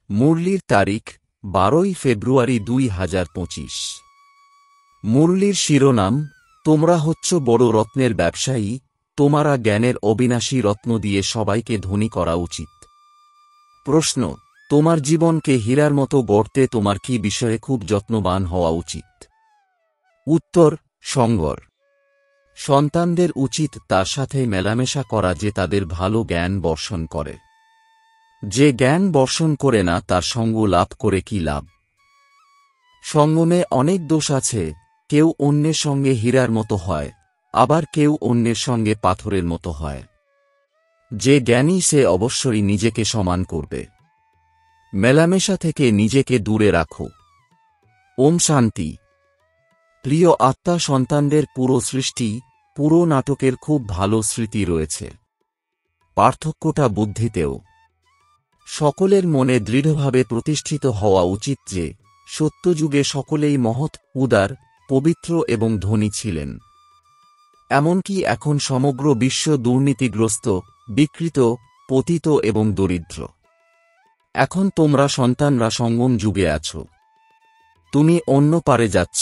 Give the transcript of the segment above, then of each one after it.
মুরলির তারিখ 12 ফেব্রুয়ারি 2025। মুরলির শিরোনাম, তোমরা হচ্ছ বড় রত্নের ব্যবসায়ী, তোমারা জ্ঞানের অবিনাশী রত্ন দিয়ে সবাইকে ধনী করা উচিত। প্রশ্ন, তোমার জীবনকে হীরার মতো গড়তে তোমার কি বিষয়ে খুব যত্নবান হওয়া উচিত? উত্তর, সঙ্গর। সন্তানদের উচিত তার সাথে মেলামেশা করা যে তাদের ভালো জ্ঞান বর্ষণ করে। যে জ্ঞান বর্ষণ করে না তার সঙ্গ লাভ করে কি লাভ? সঙ্গমে অনেক দোষ আছে, কেউ অন্যের সঙ্গে হীরার মতো হয়, আবার কেউ অন্যের সঙ্গে পাথরের মতো হয়। যে জ্ঞানী সে অবশ্যই নিজেকে সমান করবে। মেলামেশা থেকে নিজেকে দূরে রাখো। ওম শান্তি। প্রিয় আত্মা, সন্তানদের পুরো সৃষ্টি, পুরো নাটকের খুব ভালো স্মৃতি রয়েছে। পার্থক্যটা বুদ্ধিতেও। সকলের মনে দৃঢ়ভাবে প্রতিষ্ঠিত হওয়া উচিত যে সত্যযুগে সকলেই মহৎ, উদার, পবিত্র এবং ধনী ছিলেন। এমনকি এখন সমগ্র বিশ্ব দুর্নীতিগ্রস্ত, বিকৃত, পতিত এবং দরিদ্র। এখন তোমরা সন্তানরা সঙ্গম যুগে আছো। তুমি অন্য পারে যাচ্ছ।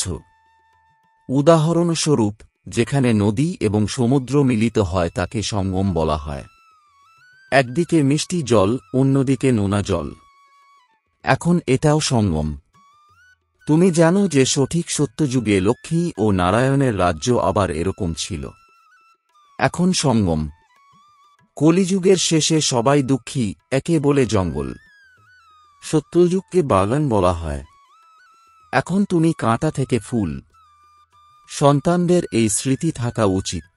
উদাহরণস্বরূপ, যেখানে নদী এবং সমুদ্র মিলিত হয় তাকে সঙ্গম বলা হয়। একদিকে মিষ্টি জল, অন্যদিকে নোনা জল। এখন এটাও সঙ্গম। তুমি জানো যে সঠিক সত্যযুগে লক্ষ্মী ও নারায়ণের রাজ্য আবার এরকম ছিল। এখন সঙ্গম। কলিযুগের শেষে সবাই দুঃখী, একে বলে জঙ্গল। সত্যযুগকে বাগান বলা হয়। এখন তুমি কাঁটা থেকে ফুল। সন্তানদের এই স্মৃতি থাকা উচিত।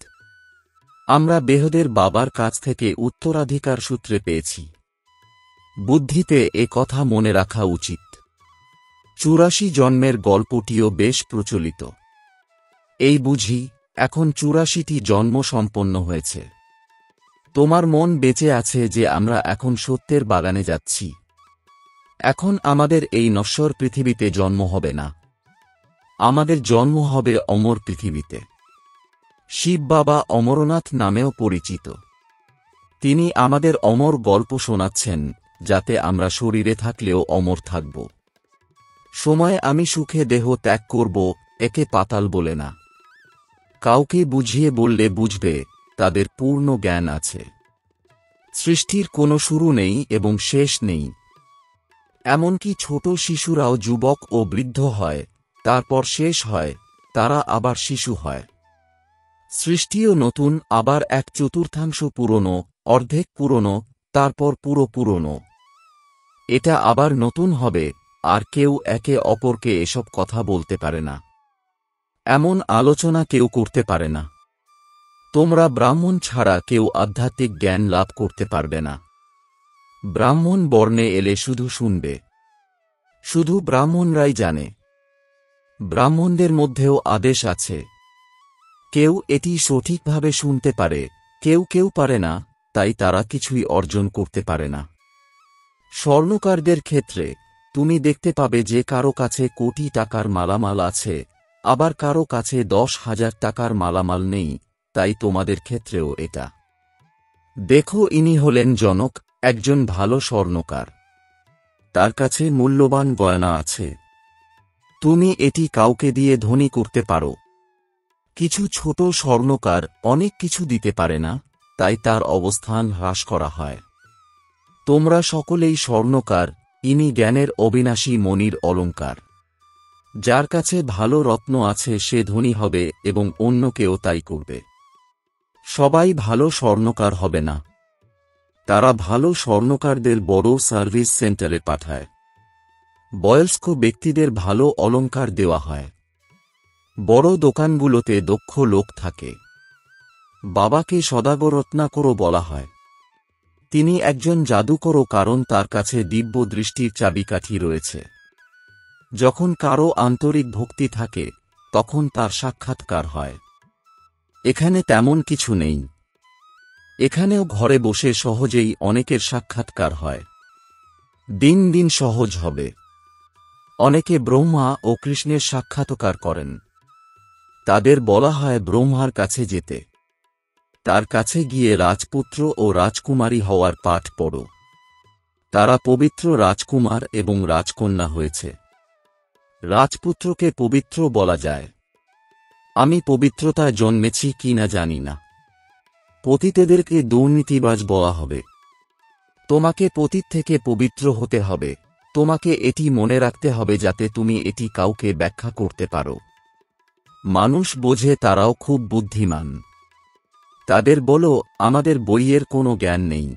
আমরা বেহদের বাবার কাছ থেকে উত্তরাধিকার সূত্রে পেয়েছি। বুদ্ধিতে এ কথা মনে রাখা উচিত। 84 জন্মের গল্পটিও বেশ প্রচলিত। এই বুঝি, এখন 84টি জন্ম সম্পন্ন হয়েছে। তোমার মন বেঁচে আছে যে আমরা এখন সত্যের বাগানে যাচ্ছি। এখন আমাদের এই নশ্বর পৃথিবীতে জন্ম হবে না। আমাদের জন্ম হবে অমর পৃথিবীতে। শিব বাবা অমরনাথ নামেও পরিচিত। তিনি আমাদের অমর গল্প শোনাচ্ছেন, যাতে আমরা শরীরে থাকলেও অমর থাকব। সময় আমি সুখে দেহ ত্যাগ করব, একে পাতাল বলে না। কাউকে বুঝিয়ে বললে বুঝবে, তাদের পূর্ণ জ্ঞান আছে। সৃষ্টির কোনো শুরু নেই এবং শেষ নেই। এমনকি ছোট শিশুরাও যুবক ও বৃদ্ধ হয়, তারপর শেষ হয়, তারা আবার শিশু হয়। সৃষ্টিও নতুন, আবার 1/4 পুরনো, অর্ধেক পুরনো, তারপর পুরো পুরনো। এটা আবার নতুন হবে, আর কেউ একে অপরকে এসব কথা বলতে পারে না। এমন আলোচনা কেউ করতে পারে না। তোমরা ব্রাহ্মণ ছাড়া কেউ আধ্যাত্মিক জ্ঞান লাভ করতে পারবে না। ব্রাহ্মণ বর্ণে এলে শুধু শুনবে। শুধু ব্রাহ্মণরাই জানে। ব্রাহ্মণদের মধ্যেও আদেশ আছে। কেউ এটি সঠিকভাবে শুনতে পারে, কেউ কেউ পারে না, তাই তারা কিছুই অর্জন করতে পারে না। স্বর্ণকারদের ক্ষেত্রে তুমি দেখতে পাবে যে কারো কাছে কোটি টাকার মালামাল আছে, আবার কারো কাছে 10,000 টাকার মালামাল নেই, তাই তোমাদের ক্ষেত্রেও এটা। দেখো, ইনি হলেন জনক, একজন ভালো স্বর্ণকার। তার কাছে মূল্যবান গয়না আছে। তুমি এটি কাউকে দিয়ে ধনী করতে পারো। কিছু ছোট স্বর্ণকার অনেক কিছু দিতে পারে না, তাই তার অবস্থান হ্রাস করা হয়। তোমরা সকলেই স্বর্ণকার, ইনি জ্ঞানের অবিনাশী মণির অলঙ্কার। যার কাছে ভালো রত্ন আছে সে ধনী হবে এবং অন্যকেও তাই করবে। সবাই ভালো স্বর্ণকার হবে না। তারা ভালো স্বর্ণকারদের বড় সার্ভিস সেন্টারে পাঠায়। বয়স্ক ব্যক্তিদের ভালো অলঙ্কার দেওয়া হয়। বড় দোকানগুলোতে দক্ষ লোক থাকে। বাবাকে সদাগরত্নাকরও বলা হয়। তিনি একজন জাদুকরও, কারণ তার কাছে দিব্য দৃষ্টির চাবিকাঠি রয়েছে। যখন কারো আন্তরিক ভক্তি থাকে, তখন তার সাক্ষাৎকার হয়। এখানে তেমন কিছু নেই। এখানেও ঘরে বসে সহজেই অনেকের সাক্ষাৎকার হয়। দিন দিন সহজ হবে। অনেকে ব্রহ্মা ও কৃষ্ণের সাক্ষাৎকার করেন। তাদের বলা হয় ব্রহ্মার কাছে যেতে। তার কাছে গিয়ে রাজপুত্র ও রাজকুমারী হওয়ার পাঠ পড়ো। তারা পবিত্র রাজকুমার এবং রাজকন্যা হয়েছে। রাজপুত্রকে পবিত্র বলা যায়। আমি পবিত্রতায় জন্মেছি কিনা জানি না। পতিতদেরকে দুর্নীতিবাজ বলা হবে। তোমাকে পতিত থেকে পবিত্র হতে হবে। তোমাকে এটি মনে রাখতে হবে যাতে তুমি এটি কাউকে ব্যাখ্যা করতে পারো। মানুষ বোঝে তারাও খুব বুদ্ধিমান। তাদের বলো, আমাদের বইয়ের কোনো জ্ঞান নেই।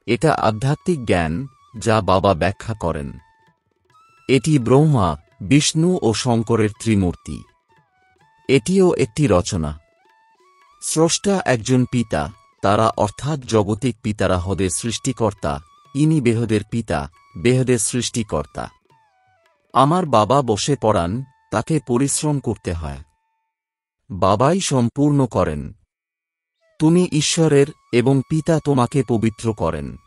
এটা আধ্যাত্মিক জ্ঞান যা বাবা ব্যাখ্যা করেন। এটি ব্রহ্মা, বিষ্ণু ও শঙ্করের ত্রিমূর্তি। এটিও একটি রচনা। স্রষ্টা একজন পিতা, তারা অর্থাৎ জগতিক পিতারা হদের সৃষ্টিকর্তা। ইনি বেহদের পিতা, বেহদের সৃষ্টিকর্তা। আমার বাবা বসে পড়ান, তাকে পরিশ্রম করতে হয়। বাবাই সম্পূর্ণ করেন। তুমি ঈশ্বরের এবং পিতা তোমাকে পবিত্র করেন।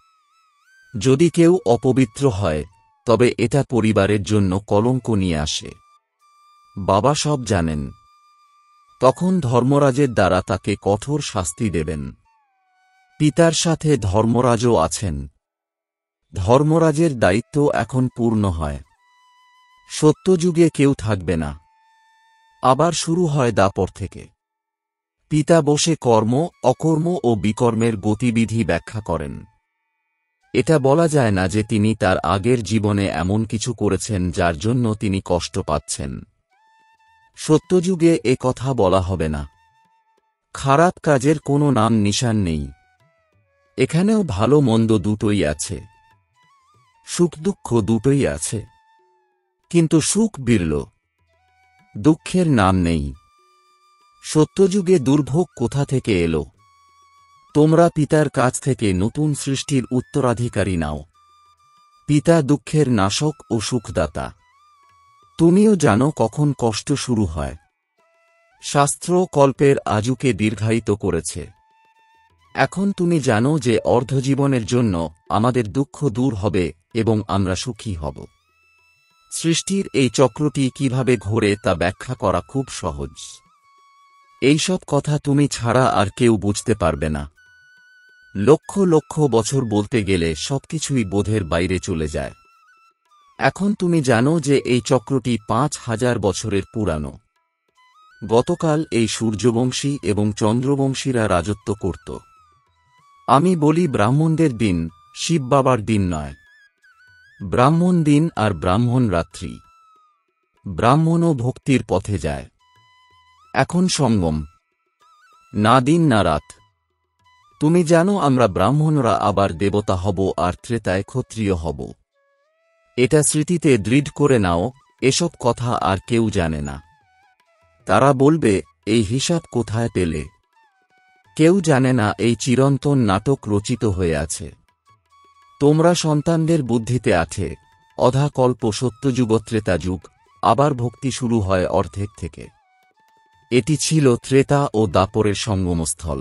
যদি কেউ অপবিত্র হয় তবে এটা পরিবারের জন্য কলঙ্ক নিয়ে আসে। বাবা সব জানেন। তখন ধর্মরাজের দ্বারা তাকে কঠোর শাস্তি দেবেন। পিতার সাথে ধর্মরাজও আছেন। ধর্মরাজের দায়িত্ব এখন পূর্ণ হয়। সত্যযুগে কেউ থাকবে না। আবার শুরু হয় দ্বাপর থেকে। পিতা বসে কর্ম, অকর্ম ও বিকর্মের গতিবিধি ব্যাখ্যা করেন। এটা বলা যায় না যে তিনি তার আগের জীবনে এমন কিছু করেছেন যার জন্য তিনি কষ্ট পাচ্ছেন। সত্যযুগে এ কথা বলা হবে না। খারাপ কাজের কোনো নাম নিশান নেই। এখানেও ভালো মন্দ দুটোই আছে। সুখ দুঃখ দুটোই আছে। কিন্তু সুখ বিরল, দুঃখের নাম নেই। সত্যযুগে দুর্ভোগ কোথা থেকে এলো? তোমরা পিতার কাছ থেকে নতুন সৃষ্টির উত্তরাধিকারী নাও। পিতা দুঃখের নাশক ও সুখদাতা। তুমিও জানো কখন কষ্ট শুরু হয়। শাস্ত্র কল্পের আযুকে দীর্ঘায়িত করেছে। এখন তুমি জানো যে অর্ধজীবনের জন্য আমাদের দুঃখ দূর হবে এবং আমরা সুখী হব। সৃষ্টির এই চক্রটি কিভাবে ঘোরে তা ব্যাখ্যা করা খুব সহজ। এইসব কথা তুমি ছাড়া আর কেউ বুঝতে পারবে না। লক্ষ লক্ষ বছর বলতে গেলে সবকিছুই বোধের বাইরে চলে যায়। এখন তুমি জানো যে এই চক্রটি ৫,০০০ বছরের পুরানো। গতকাল এই সূর্যবংশী এবং চন্দ্রবংশীরা রাজত্ব করত। আমি বলি ব্রাহ্মণদের দিন, শিব বাবার দিন নয়। ব্রাহ্মণ দিন আর ব্রাহ্মণ রাত্রি। ব্রাহ্মণও ভক্তির পথে যায়। এখন সঙ্গম, না দিন না রাত। তুমি জানো আমরা ব্রাহ্মণরা আবার দেবতা হব আর ত্রেতায় ক্ষত্রিয় হব। এটা স্মৃতিতে দৃঢ় করে নাও। এসব কথা আর কেউ জানে না। তারা বলবে, এই হিসাব কোথায় পেলে? কেউ জানে না এই চিরন্তন নাটক রচিত হয়ে আছে। তোমরা সন্তানদের বুদ্ধিতে আছে অধা কল্প, সত্যযুগ, ত্রেতা যুগ, আবার ভক্তি শুরু হয় অর্ধেক থেকে। এটি ছিল ত্রেতা ও দাপরের সঙ্গমস্থল।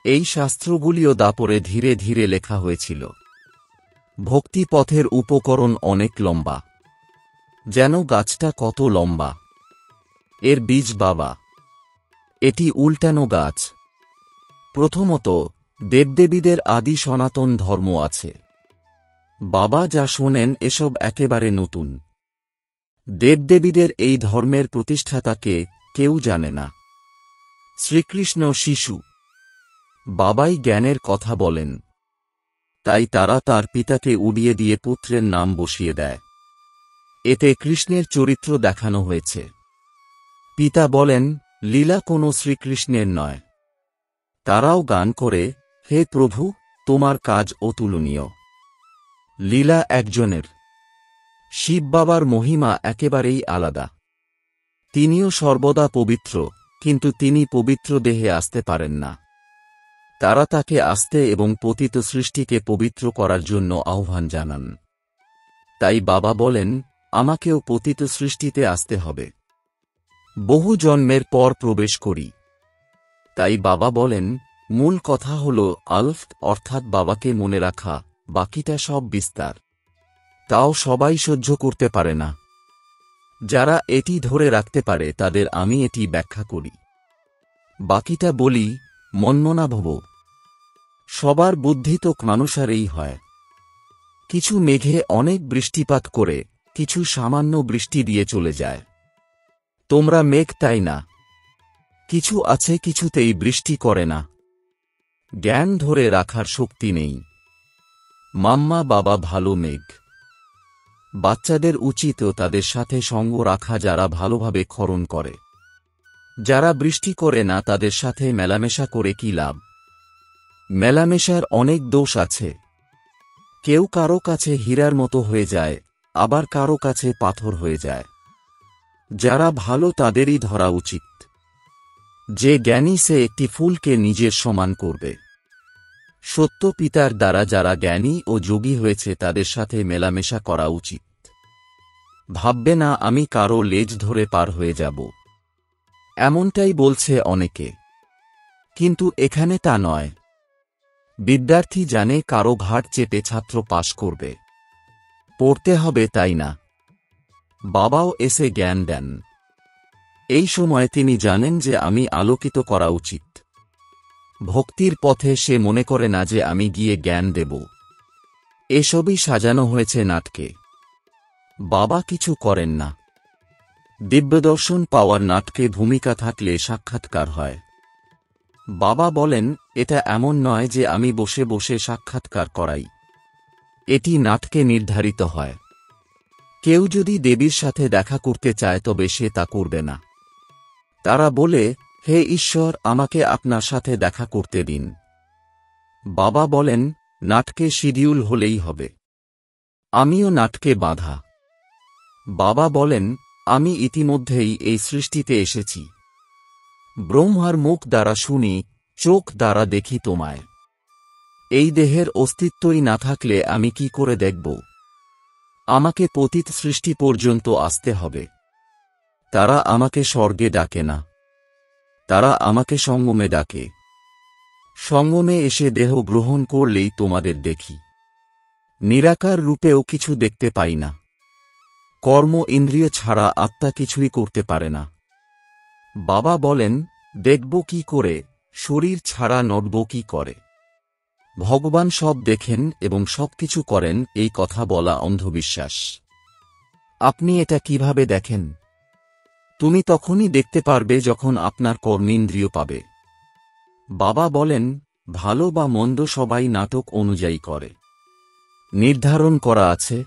এই শাস্ত্রগুলিও দাপরে ধীরে ধীরে লেখা হয়েছিল। ভক্তি পথের উপকরণ অনেক লম্বা। যেন গাছটা কত লম্বা। এর বীজ বাবা। এটি উল্টানো গাছ। প্রথমত, দেবদেবীদের আদি সনাতন ধর্ম আছে। বাবা যা শোনেন এসব একেবারে নতুন। দেবদেবীদের এই ধর্মের প্রতিষ্ঠাতাকে কেউ জানে না। শ্রীকৃষ্ণ শিশু। বাবাই জ্ঞানের কথা বলেন। তাই তারা তার পিতাকে উড়িয়ে দিয়ে পুত্রের নাম বসিয়ে দেয়। এতে কৃষ্ণের চরিত্র দেখানো হয়েছে। পিতা বলেন, লীলা কোনো শ্রীকৃষ্ণের নয়। তারাও গান করে, হে প্রভু, তোমার কাজ অতুলনীয়। লীলা একজনের। শিব বাবার মহিমা একেবারেই আলাদা। তিনিও সর্বদা পবিত্র, কিন্তু তিনি পবিত্র দেহে আসতে পারেন না। তারা তাকে আসতে এবং পতিত সৃষ্টিকে পবিত্র করার জন্য আহ্বান জানান। তাই বাবা বলেন, আমাকেও পতিত সৃষ্টিতে আসতে হবে। বহু জন্মের পর প্রবেশ করি। তাই বাবা বলেন, মূল কথা হল আলফ, অর্থাৎ বাবাকে মনে রাখা, বাকিটা সব বিস্তার। তাও সবাই সহ্য করতে পারে না। যারা এটি ধরে রাখতে পারে তাদের আমি এটি ব্যাখ্যা করি। বাকিটা বলি, মন্মনা ভব। সবার বুদ্ধি তো মানুষারেই হয়। কিছু মেঘে অনেক বৃষ্টিপাত করে, কিছু সামান্য বৃষ্টি দিয়ে চলে যায়। তোমরা মেঘ তাই না? কিছু আছে কিছুতেই বৃষ্টি করে না। জ্ঞান ধরে রাখার শক্তি নেই। মাম্মা বাবা ভালো মেঘ। বাচ্চাদের উচিতও তাদের সাথে সঙ্গ রাখা যারা ভালোভাবে খরণ করে। যারা বৃষ্টি করে না তাদের সাথে মেলামেশা করে কি লাভ? মেলামেশার অনেক দোষ আছে। কেউ কারো কাছে হীরার মতো হয়ে যায়, আবার কারো কাছে পাথর হয়ে যায়। যারা ভালো তাদেরই ধরা উচিত। যে জ্ঞানী সে একটি ফুলকে নিজের সমান করবে। সত্য পিতার দ্বারা যারা জ্ঞানী ও যোগী হয়েছে তাদের সাথে মেলামেশা করা উচিত। ভাববে না আমি কারো লেজ ধরে পার হয়ে যাব। এমনটাই বলছে অনেকে, কিন্তু এখানে তা নয়। বিদ্যার্থী জানে কারো ঘাট চেপে ছাত্র পাশ করবে। পড়তে হবে তাই না? বাবাও এসে জ্ঞান দেন। এই সময় তিনি জানেন যে আমি আলোকিত করা উচিত। ভক্তির পথে সে মনে করে না যে আমি গিয়ে জ্ঞান দেব। এসবই সাজানো হয়েছে নাটকে। বাবা কিছু করেন না। দিব্যদর্শন পাওয়ার নাটকে ভূমিকা থাকলে সাক্ষাৎকার হয়। বাবা বলেন, এটা এমন নয় যে আমি বসে বসে সাক্ষাৎকার করাই। এটি নাটকে নির্ধারিত হয়। কেউ যদি দেবীর সাথে দেখা করতে চায় তবে সে তা করবে না। তারা বলে, হে ঈশ্বর, আমাকে আপনার সাথে দেখা করতে দিন। বাবা বলেন, নাটকে শিডিউল হলেই হবে। আমিও নাটকে বাঁধা। বাবা বলেন, আমি ইতিমধ্যেই এই সৃষ্টিতে এসেছি। ব্রহ্মার মুখ দ্বারা শুনি, চোখ দ্বারা দেখি তোমায়। এই দেহের অস্তিত্বই না থাকলে আমি কি করে দেখব? আমাকে পতিত সৃষ্টি পর্যন্ত আসতে হবে। তারা আমাকে স্বর্গে ডাকে না, তারা আমাকে সঙ্গমে ডাকে। সঙ্গমে এসে দেহ গ্রহণ করলেই তোমাদের দেখি। নিরাকার রূপেও কিছু দেখতে পাই না। কর্ম ইন্দ্রিয় ছাড়া আত্মা কিছুই করতে পারে না। বাবা বলেন, দেখব কি করে, শরীর ছাড়া নড়ব কি করে? ভগবান সব দেখেন এবং সবকিছু করেন, এই কথা বলা অন্ধবিশ্বাস। আপনি এটা কিভাবে দেখেন? তুমি তখনই দেখতে পারবে যখন আপনার কর্মেন্দ্রিয় পাবে। বাবা বলেন, ভালো বা মন্দ সবাই নাটক অনুযায়ী করে। নির্ধারণ করা আছে।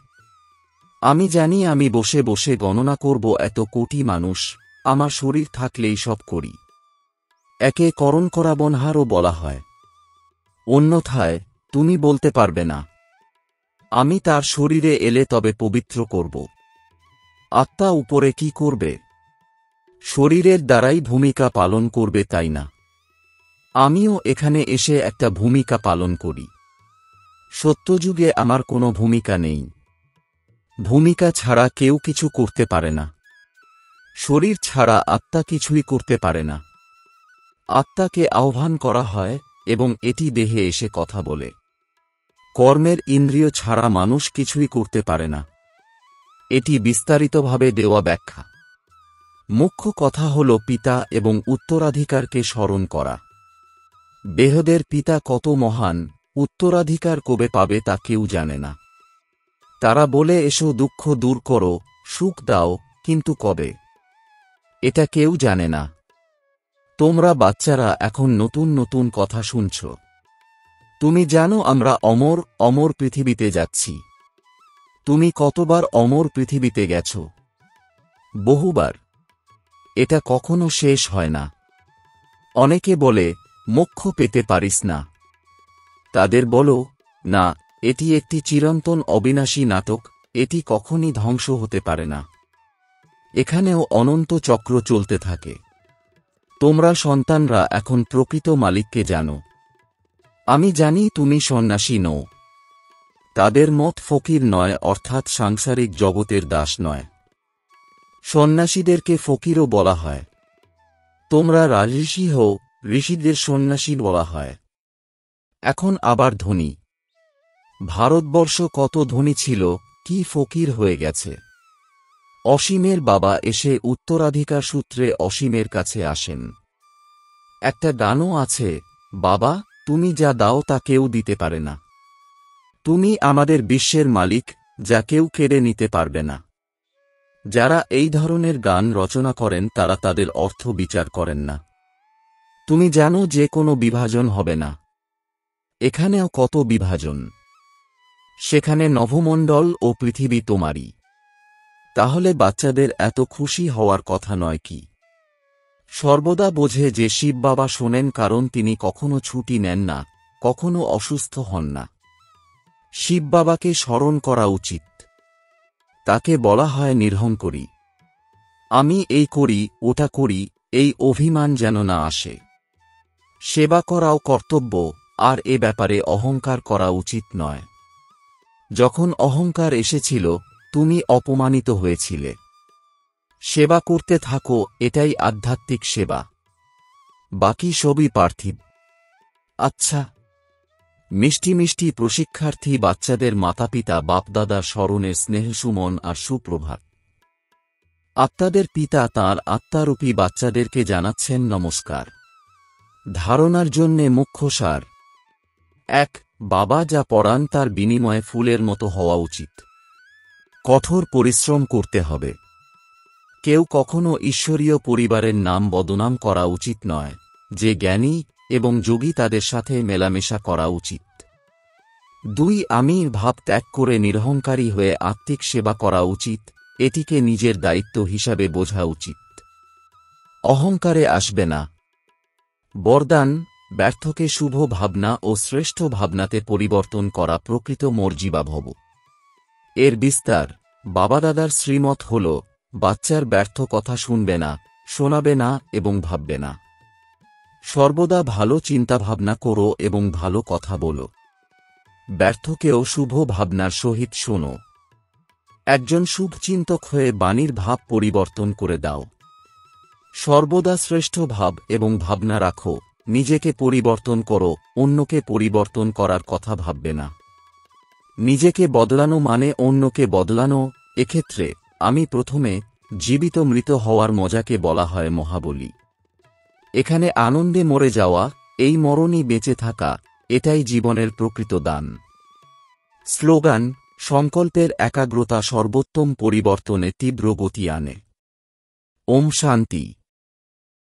আমি জানি আমি বসে বসে গণনা করব এত কোটি মানুষ, আমার শরীর থাকলেই সব করি। একে করণ করা বনহারও বলা হয়। অন্যথায় তুমি বলতে পারবে না। আমি তার শরীরে এলে তবে পবিত্র করব। আত্মা উপরে কি করবে? শরীরের দ্বারাই ভূমিকা পালন করবে তাই না? আমিও এখানে এসে একটা ভূমিকা পালন করি। সত্যযুগে আমার কোনো ভূমিকা নেই। ভূমিকা ছাড়া কেউ কিছু করতে পারে না। শরীর ছাড়া আত্মা কিছুই করতে পারে না। আত্মাকে আহ্বান করা হয় এবং এটি দেহে এসে কথা বলে। কর্মের ইন্দ্রিয় ছাড়া মানুষ কিছুই করতে পারে না। এটি বিস্তারিতভাবে দেওয়া ব্যাখ্যা। মুখ্য কথা হল পিতা এবং উত্তরাধিকারকে স্মরণ করা। দেহদের পিতা কত মহান, উত্তরাধিকার কবে পাবে তা কেউ জানে না। তারা বলে এসো দুঃখ দূর করো, সুখ দাও, কিন্তু কবে? এটা কেউ জানে না। তোমরা বাচ্চারা এখন নতুন নতুন কথা শুনছ। তুমি জানো আমরা অমর অমর পৃথিবীতে যাচ্ছি। তুমি কতবার অমর পৃথিবীতে গেছ? বহুবার। এটা কখনো শেষ হয় না। অনেকে বলে, মোক্ষ পেতে পারিস না। তাদের বলো, না, এটি একটি চিরন্তন অবিনাশী নাটক, এটি কখনই ধ্বংস হতে পারে না। এখানেও অনন্ত চক্র চলতে থাকে। তোমরা সন্তানরা এখন প্রকৃত মালিককে জানো। আমি জানি তুমি সন্ন্যাসী নও। তাদের মত ফকির নয়, অর্থাৎ সাংসারিক জগতের দাস নয়। সন্ন্যাসীদেরকে ফকিরও বলা হয়। তোমরা রাজঋষি হও, ঋষিদের সন্ন্যাসী বলা হয়। এখন আবার ধনী। ভারতবর্ষ কত ধনী ছিল, কি ফকির হয়ে গেছে। অসীমের বাবা এসে উত্তরাধিকার সূত্রে অসীমের কাছে আসেন। একটা গানও আছে, বাবা তুমি যা দাও তা কেউ দিতে পারে না। তুমি আমাদের বিশ্বের মালিক, যা কেউ কেড়ে নিতে পারবে না। যারা এই ধরনের গান রচনা করেন তারা তাদের অর্থ বিচার করেন না। তুমি জানো যে কোনো বিভাজন হবে না। এখানেও কত বিভাজন। সেখানে নভমণ্ডল ও পৃথিবী তোমারই। তাহলে বাচ্চাদের এত খুশি হওয়ার কথা নয় কি? সর্বদা বোঝে যে শিব বাবা শোনেন, কারণ তিনি কখনো ছুটি নেন না, কখনো অসুস্থ হন না। শিব বাবাকে স্মরণ করা উচিত। তাকে বলা হয় নির্হংকারী। আমি এই করি, ওটা করি, এই অভিমান যেন না আসে। সেবা করাও কর্তব্য, আর এ ব্যাপারে অহংকার করা উচিত নয়। যখন অহংকার এসেছিল, তুমি অপমানিত হয়েছিলে। সেবা করতে থাকো, এটাই আধ্যাত্মিক সেবা। বাকি সবই পার্থিব। আচ্ছা, মিষ্টি মিষ্টি প্রশিক্ষার্থী বাচ্চাদের মাতাপিতা বাপদাদার স্মরণে স্নেহসুমন আর সুপ্রভাত। আত্মাদের পিতা তাঁর আত্মারূপী বাচ্চাদেরকে জানাচ্ছেন নমস্কার। ধারণার জন্যে মুখ্য সার। ১. বাবা যা পড়ান তার বিনিময়ে ফুলের মতো হওয়া উচিত। কঠোর পরিশ্রম করতে হবে। কেউ কখনো ঈশ্বরীয় পরিবারের নাম বদনাম করা উচিত নয়। যে জ্ঞানী এবং যোগী তাদের সাথে মেলামেশা করা উচিত। ২. আমি ভাব ত্যাগ করে নিরহংকারী হয়ে আত্মিক সেবা করা উচিত। এটিকে নিজের দায়িত্ব হিসাবে বোঝা উচিত। অহংকারে আসবে না। বরদান, ব্যর্থকে শুভ ভাবনা ও শ্রেষ্ঠ ভাবনাতে পরিবর্তন করা প্রকৃত মর্জিবা ভব। এর বিস্তার, বাবাদাদার শ্রীমত হল, বাচ্চার ব্যর্থ কথা শুনবে না, শোনাবে না এবং ভাববে না। সর্বদা ভালো চিন্তাভাবনা করো এবং ভালো কথা বলো। ব্যর্থকেও শুভ ভাবনার সহিত শোনো। একজন শুভচিন্তক হয়ে বাণীর ভাব পরিবর্তন করে দাও। সর্বদা শ্রেষ্ঠ ভাব এবং ভাবনা রাখো। নিজেকে পরিবর্তন করো, অন্যকে পরিবর্তন করার কথা ভাববে না। নিজেকে বদলানো মানে অন্যকে বদলানো। এক্ষেত্রে আমি প্রথমে জীবিত মৃত হওয়ার মজাকে বলা হয় মহাবলী। এখানে আনন্দে মরে যাওয়া, এই মরণই বেঁচে থাকা, এটাই জীবনের প্রকৃত দান। স্লোগান, সংকল্পের একাগ্রতা সর্বোত্তম পরিবর্তনে তীব্র গতি আনে। ওম শান্তি।